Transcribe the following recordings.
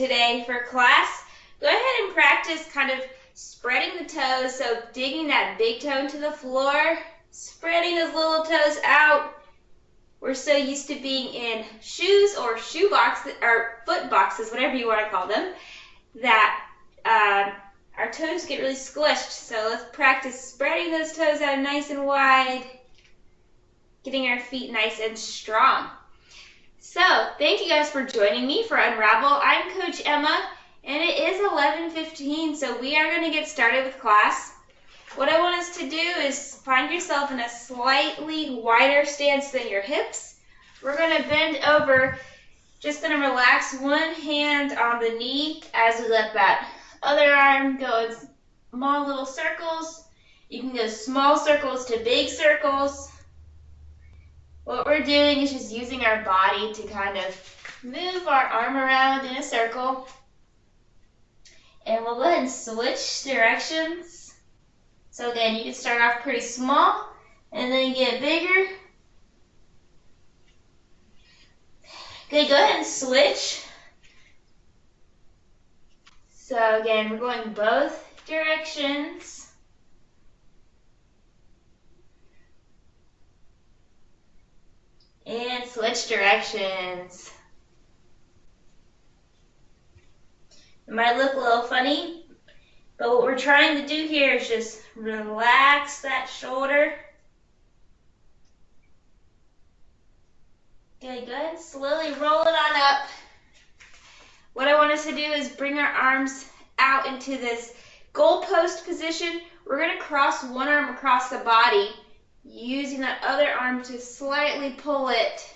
Today for class, go ahead and practice kind of spreading the toes, so digging that big toe into the floor, spreading those little toes out. We're so used to being in shoes or shoe boxes, or foot boxes, whatever you want to call them, that our toes get really squished. So let's practice spreading those toes out nice and wide, getting our feet nice and strong. So, thank you guys for joining me for Unravel. I'm Coach Emma, and it is 11:15, so we are going to get started with class. What I want us to do is find yourself in a slightly wider stance than your hips. We're going to bend over, just going to relax one hand on the knee as we let that other arm go in small little circles. You can go small circles to big circles. What we're doing is just using our body to kind of move our arm around in a circle. And we'll go ahead and switch directions. So again, you can start off pretty small and then get bigger. Okay, go ahead and switch. So again, we're going both directions. And switch directions. It might look a little funny, but what we're trying to do here is just relax that shoulder. Okay, good. Slowly roll it on up. What I want us to do is bring our arms out into this goalpost position. We're going to cross one arm across the body, using that other arm to slightly pull it.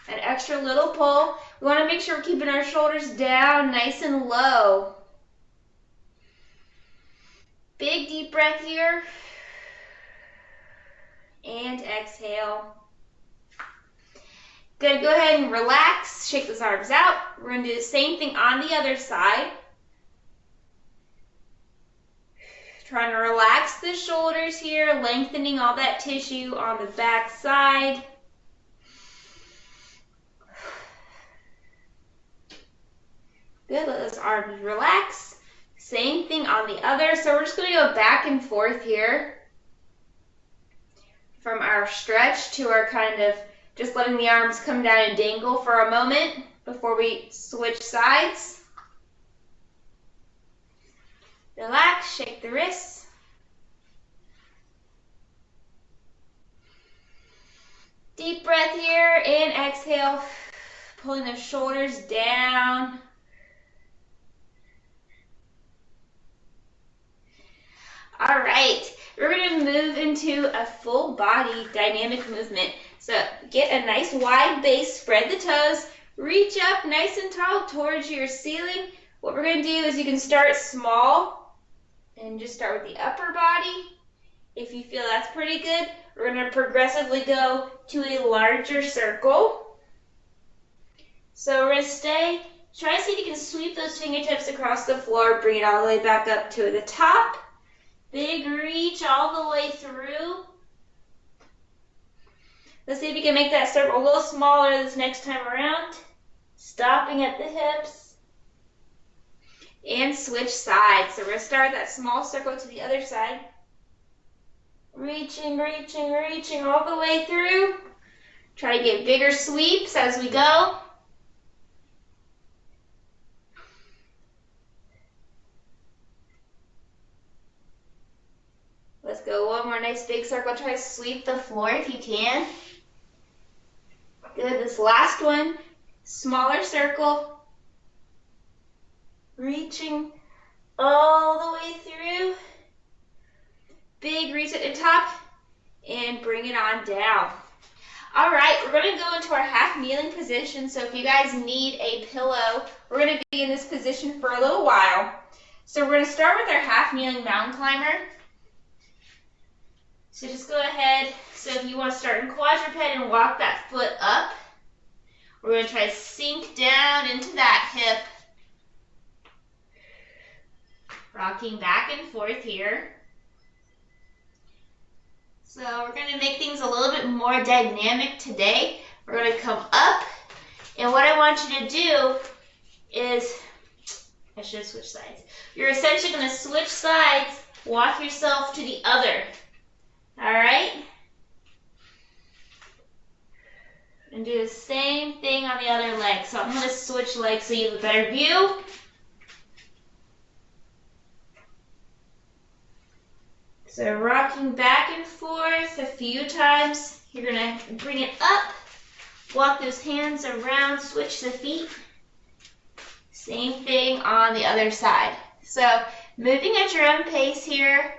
An extra little pull. We want to make sure we're keeping our shoulders down nice and low. Big deep breath here. And exhale. Good. Go ahead and relax. Shake those arms out. We're going to do the same thing on the other side. Trying to relax the shoulders here, lengthening all that tissue on the back side. Good, let those arms relax. Same thing on the other. So we're just going to go back and forth here from our stretch to our kind of just letting the arms come down and dangle for a moment before we switch sides. Relax, shake the wrists. Deep breath here and exhale, pulling the shoulders down. All right, we're going to move into a full body dynamic movement. So get a nice wide base, spread the toes, reach up nice and tall towards your ceiling. What we're going to do is you can start small and just start with the upper body. If you feel that's pretty good, we're going to progressively go to a larger circle. So we're going to try to see if you can sweep those fingertips across the floor, bring it all the way back up to the top. Big reach all the way through. Let's see if you can make that circle a little smaller this next time around. Stopping at the hips. And switch sides. So we're going to start that small circle to the other side. Reaching, reaching, reaching all the way through. Try to get bigger sweeps as we go. Let's go one more nice big circle. Try to sweep the floor if you can. Good. This last one, smaller circle. Reaching all the way through. Big reach at the top and bring it on down. All right, we're going to go into our half kneeling position. So if you guys need a pillow, we're going to be in this position for a little while. So we're going to start with our half kneeling mountain climber. So just go ahead. So if you want to start in quadruped and walk that foot up, we're going to try to sink down into that hip. Rocking back and forth here. So we're going to make things a little bit more dynamic today. We're going to come up, and what I want you to do is should have switched sides. You're essentially going to switch sides, walk yourself to the other. All right? And do the same thing on the other leg. So I'm going to switch legs so you have a better view. So rocking back and forth a few times. You're going to bring it up, walk those hands around, switch the feet. Same thing on the other side. So moving at your own pace here.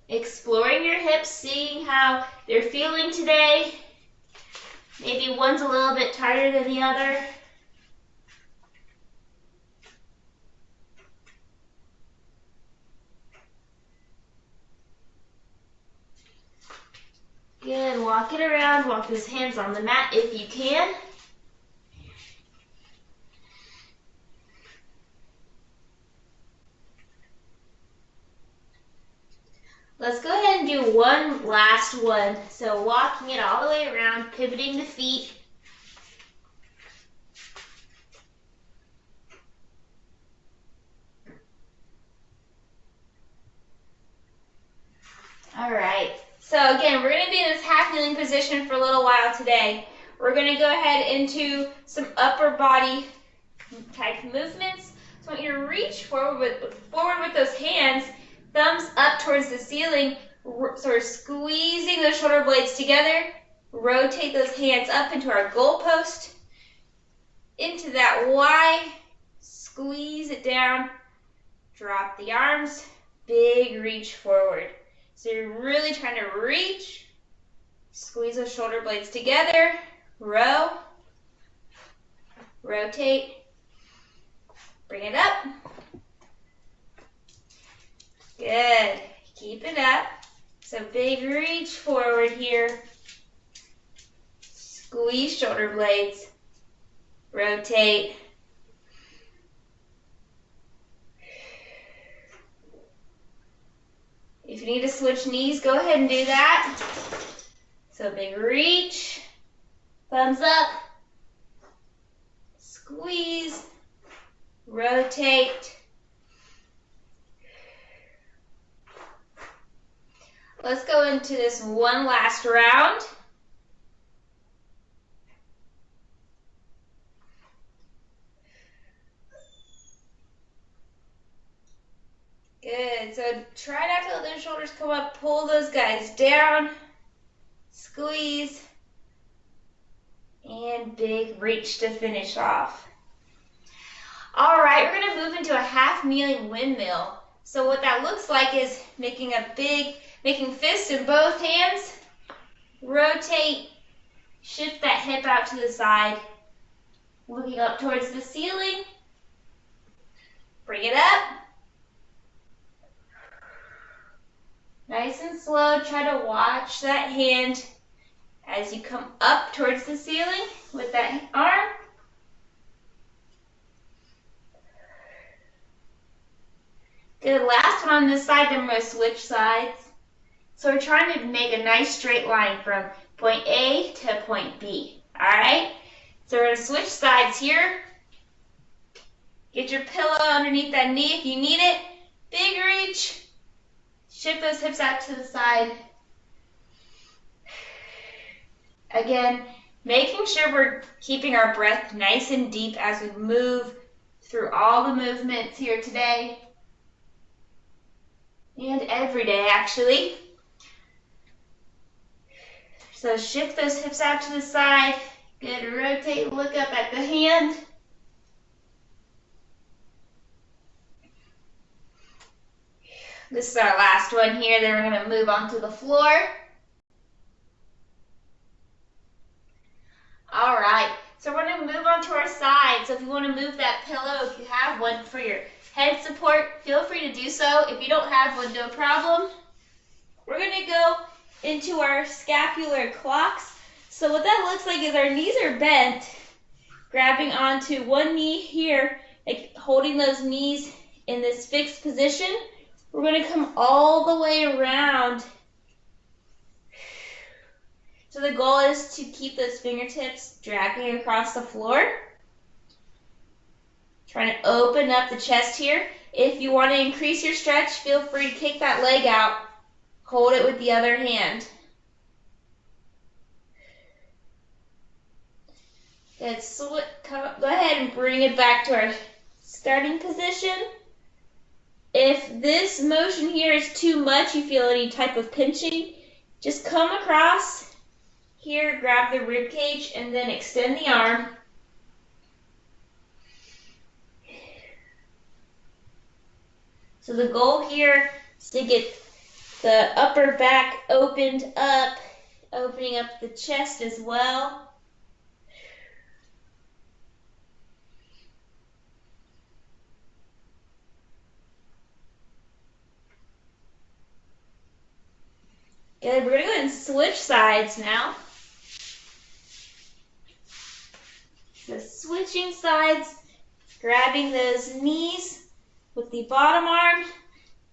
Exploring your hips, seeing how they're feeling today. Maybe one's a little bit tighter than the other. Good, walk it around, walk those hands on the mat if you can. Let's go ahead and do one last one. So walking it all the way around, pivoting the feet. All right. So again, we're going to be in this half kneeling position for a little while today. We're going to go ahead into some upper body type movements. So I want you to reach forward with those hands, thumbs up towards the ceiling, sort of squeezing those shoulder blades together. Rotate those hands up into our goalpost, into that Y, squeeze it down, drop the arms, big reach forward. So you're really trying to reach, squeeze those shoulder blades together, row, rotate, bring it up. Good. Keep it up. So big reach forward here. Squeeze shoulder blades. Rotate. If you need to switch knees, go ahead and do that. So big reach. Thumbs up. Squeeze. Rotate. Let's go into this one last round. Good. So try not to let those shoulders come up. Pull those guys down. Squeeze. And big reach to finish off. All right, we're going to move into a half kneeling windmill. So what that looks like is making fists in both hands. Rotate. Shift that hip out to the side. Looking up towards the ceiling. Bring it up. Nice and slow. Try to watch that hand as you come up towards the ceiling with that arm. Good. Last one on this side, then we're going to switch sides. So we're trying to make a nice straight line from point A to point B. All right? So we're going to switch sides here. Get your pillow underneath that knee if you need it. Big reach. Shift those hips out to the side. Again, making sure we're keeping our breath nice and deep as we move through all the movements here today. And every day, actually. So shift those hips out to the side. Good. Rotate, look up at the hand. This is our last one here. Then we're going to move on to the floor. All right. So we're going to move on to our side. So if you want to move that pillow, if you have one for your head support, feel free to do so. If you don't have one, no problem. We're going to go into our scapular clocks. So what that looks like is our knees are bent, grabbing onto one knee here, like holding those knees in this fixed position. We're going to come all the way around. So the goal is to keep those fingertips dragging across the floor. Trying to open up the chest here. If you want to increase your stretch, feel free to kick that leg out. Hold it with the other hand. Good. Go ahead and bring it back to our starting position. If this motion here is too much, you feel any type of pinching, just come across here, grab the rib cage, and then extend the arm. So the goal here is to get the upper back opened up, opening up the chest as well. Good, we're gonna go ahead and switch sides now. So switching sides, grabbing those knees with the bottom arm.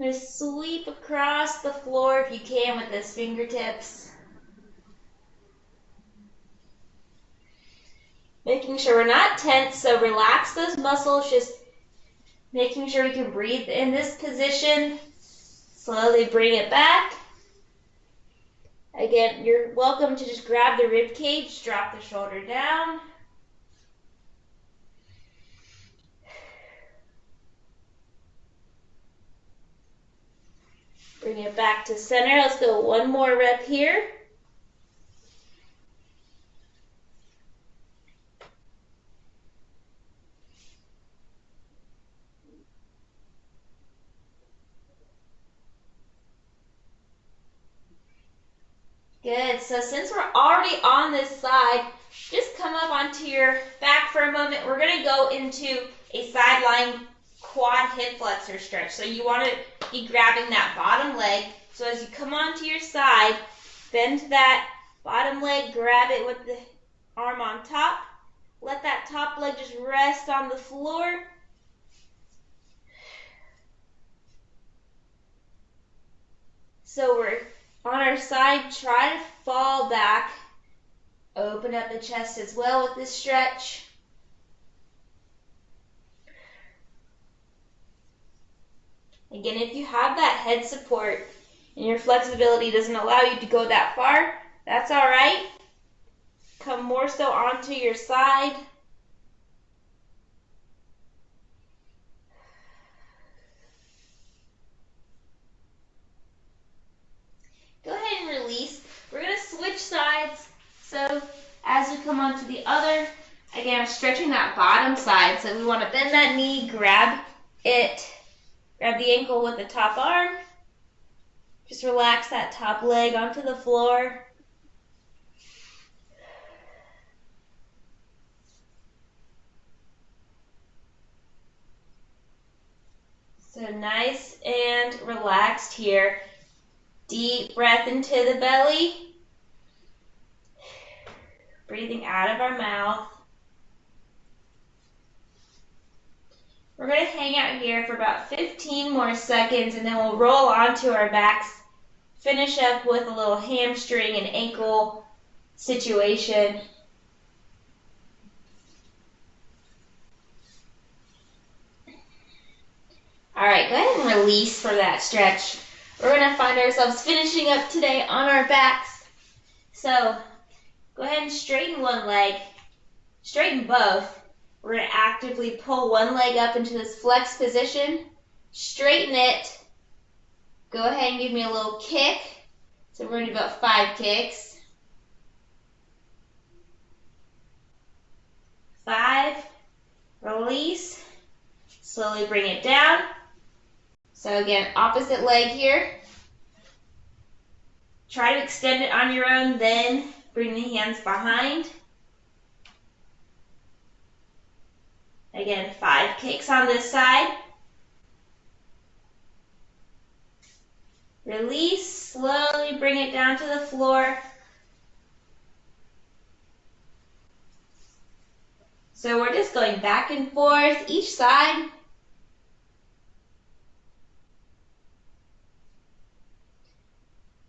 I'm gonna sweep across the floor if you can with those fingertips. Making sure we're not tense, so relax those muscles, just making sure we can breathe in this position. Slowly bring it back. Again, you're welcome to just grab the rib cage, drop the shoulder down. Bring it back to center. Let's go one more rep here. Good, so since we're already on this side, just come up onto your back for a moment. We're gonna go into a sideline quad hip flexor stretch. So you wanna be grabbing that bottom leg. So as you come onto your side, bend that bottom leg, grab it with the arm on top. Let that top leg just rest on the floor. So we're on our side, try to fall back. Open up the chest as well with this stretch. Again, if you have that head support and your flexibility doesn't allow you to go that far, that's all right. Come more so onto your side. Go ahead and release. We're going to switch sides. So as we come onto the other, again, I'm stretching that bottom side. So we want to bend that knee, grab it, grab the ankle with the top arm. Just relax that top leg onto the floor. So nice and relaxed here. Deep breath into the belly. Breathing out of our mouth. We're going to hang out here for about 15 more seconds and then we'll roll onto our backs. Finish up with a little hamstring and ankle situation. All right, go ahead and release for that stretch. We're going to find ourselves finishing up today on our backs. So go ahead and straighten one leg, straighten both. We're going to actively pull one leg up into this flex position, straighten it. Go ahead and give me a little kick. So we're going to do about 5 kicks. 5, release, slowly bring it down. So again, opposite leg here. Try to extend it on your own, then bring the hands behind. Again, 5 kicks on this side. Release, slowly bring it down to the floor. So we're just going back and forth each side.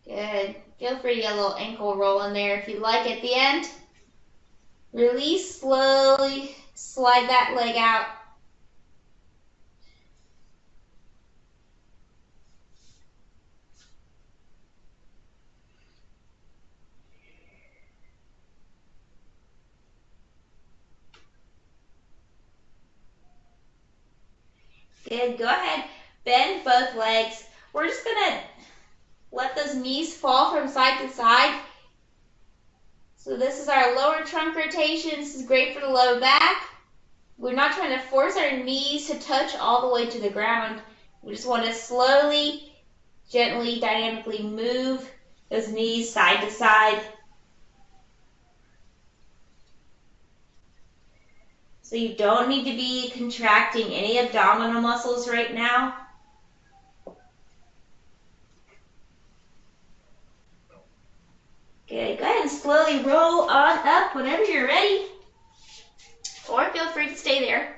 Good. Feel free to get a little ankle roll in there if you'd like at the end. Release, slowly slide that leg out. Good, go ahead. Bend both legs. We're just gonna let those knees fall from side to side. So this is our lower trunk rotation. This is great for the low back. We're not trying to force our knees to touch all the way to the ground. We just want to slowly, gently, dynamically move those knees side to side. So you don't need to be contracting any abdominal muscles right now. Good, go ahead and slowly roll on up whenever you're ready. Or feel free to stay there.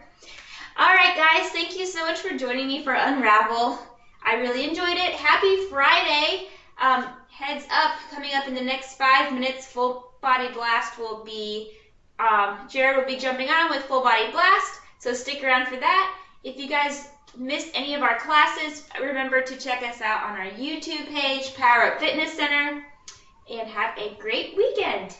All right, guys, thank you so much for joining me for Unravel. I really enjoyed it. Happy Friday. Heads up, coming up in the next 5 minutes, full body blast will be, Jared will be jumping on with full body blast, so stick around for that. If you guys missed any of our classes, remember to check us out on our YouTube page, Power Up Fitness Center, and have a great weekend.